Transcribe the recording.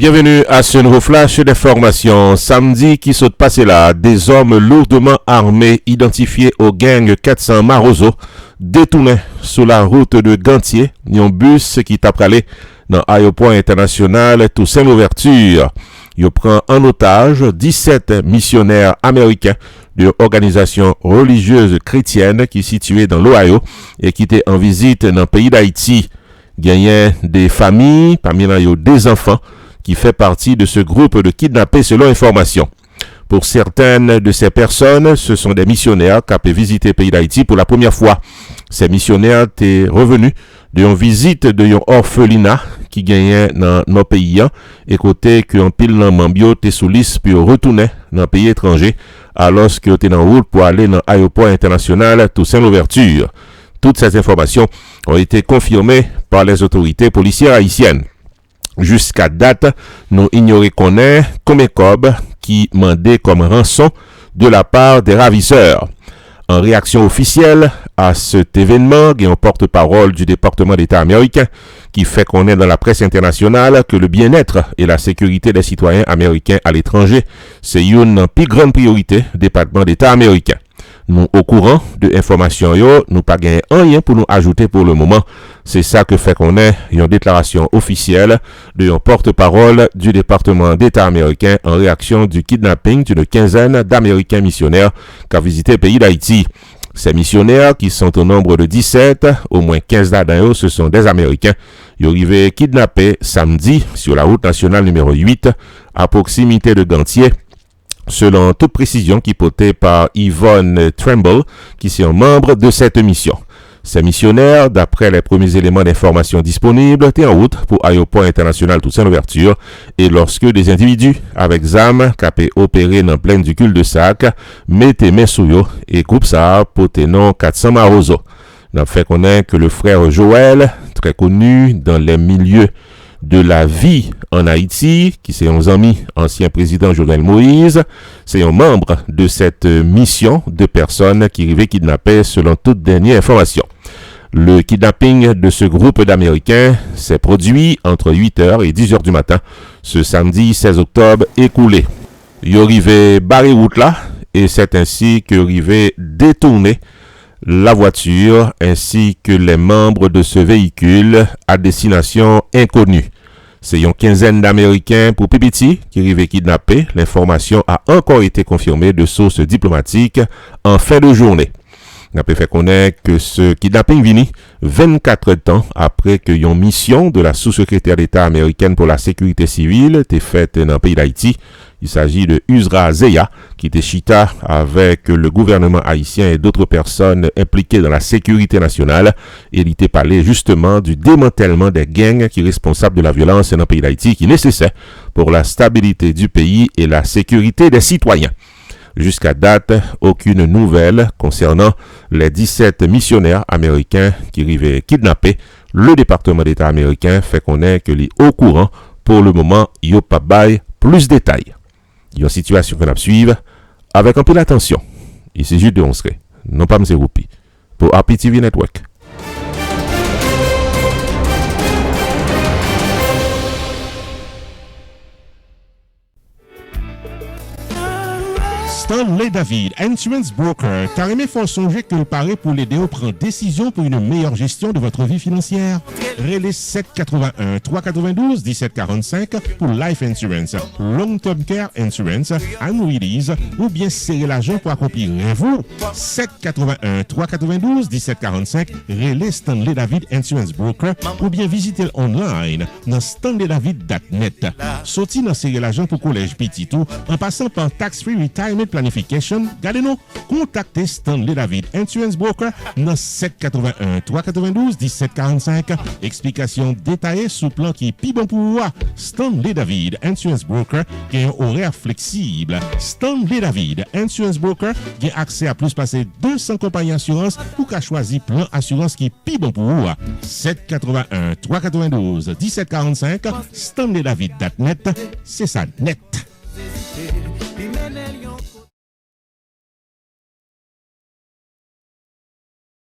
Bienvenue à ce nouveau flash d'information. Samedi qui saute passé là, des hommes lourdement armés identifiés au gang 400 Marozo détournaient sur la route de Gantier un bus qui t'a pralé dans l'aéroport international Toussaint Louverture. Il prend en otage 17 missionnaires américains de organisation religieuse chrétienne qui est située dans l'Ohio et qui était en visite dans le pays d'Haïti. Gagnant des familles, parmi eux des enfants, qui fait partie de ce groupe de kidnappés selon information. Pour certaines de ces personnes, ce sont des missionnaires qui ont visité le pays d'Haïti pour la première fois. Ces missionnaires étaient revenus d'une visite de un orphelinat qui gagnait dans nos pays et côté qu'un pile de membres étaient sous liste pour retourner dans le pays étranger alors qu'ils étaient en route pour aller dans l'aéroport international Toussaint Louverture. Toutes ces informations ont été confirmées par les autorités policières haïtiennes. Jusqu'à date, nous ignorons qu'on est comme Cob qui mandait comme rançon de la part des ravisseurs. En réaction officielle à cet événement, il y a un porte-parole du département d'État américain qui fait connaître dans la presse internationale que le bien-être et la sécurité des citoyens américains à l'étranger, c'est une plus grande priorité du département d'État américain. Nous au courant de l'information, nous pas gagné rien pour nous ajouter pour le moment. C'est ça que fait qu'on ait une déclaration officielle de un porte-parole du département d'État américain en réaction du kidnapping d'une quinzaine d'Américains missionnaires qui ont visité le pays d'Haïti. Ces missionnaires, qui sont au nombre de 17, au moins 15 d'entre eux, ce sont des Américains. Ils ont arrivé kidnappés samedi sur la route nationale numéro 8 à proximité de Gantier. Selon toute précision qui portée par Yvonne Tremble, qui est un membre de cette mission. Ces missionnaires, d'après les premiers éléments d'information disponibles, étaient en route pour l'aéroport international Toussaint Louverture et lorsque des individus avec armes qui avaient opéré dans pleine du cul-de-sac mettaient main sur eux et groupe ça portait nom 400 Marozo. Nous fait connaître que le frère Joël, très connu dans les milieux de la vie en Haïti, qui c'est un ami ancien président Jovenel Moïse, c'est un membre de cette mission de personnes qui arrivaient kidnapper selon toute dernière information. Le kidnapping de ce groupe d'Américains s'est produit entre 8h et 10h du matin ce samedi 16 octobre écoulé. Ils arrivaient barrer route là et c'est ainsi qu'ils arrivaient détourner la voiture ainsi que les membres de ce véhicule à destination inconnue. C'est une quinzaine d'Américains pour Pipiti qui arrivaient kidnapper. L'information a encore été confirmée de sources diplomatiques en fin de journée. On a fait connaître que ce kidnapping vient 24 temps après que une mission de la sous-secrétaire d'État américaine pour la sécurité civile était faite dans le pays d'Haïti. Il s'agit de Uzra Zeya, qui était chita avec le gouvernement haïtien et d'autres personnes impliquées dans la sécurité nationale. Et il était parlé justement du démantèlement des gangs qui sont responsables de la violence dans le pays d'Haïti, qui est nécessaire pour la stabilité du pays et la sécurité des citoyens. Jusqu'à date, aucune nouvelle concernant les 17 missionnaires américains qui arrivaient kidnappés. Le département d'État américain fait connaître que les au courant, pour le moment, il n'y a pas bail plus de détails. Il y a une situation qu'on a suivre avec un peu d'attention. Ici Jules de Onsré, non pas M. Roupi, pour RPTV Network. Stanley David, Insurance Broker, carrément faut songer que le pari pour l'aider à prendre décision pour une meilleure gestion de votre vie financière. Relais 781 392 1745 pour Life Insurance, Long Term Care Insurance, Annuities ou bien serrer l'argent pour accomplir vous. 781 392 1745 Relais Stanley David Insurance Broker ou bien visiter online dans stanleydavid.net. Sorti dans serrer l'argent pour collège petit tout en passant par Tax Free Retirement Planification, gardez-nous, contactez Stanley David Insurance Broker dans 781 392 1745. Explication détaillée sous plan qui est plus bon pour vous. Stanley David Insurance Broker qui a un horaire flexible. Stanley David Insurance Broker qui a accès à plus passer 200 compagnies d'assurance pour qu'à choisir plan assurance qui est plus bon pour vous. 781 392 1745 StanleyDavid.net, c'est ça net.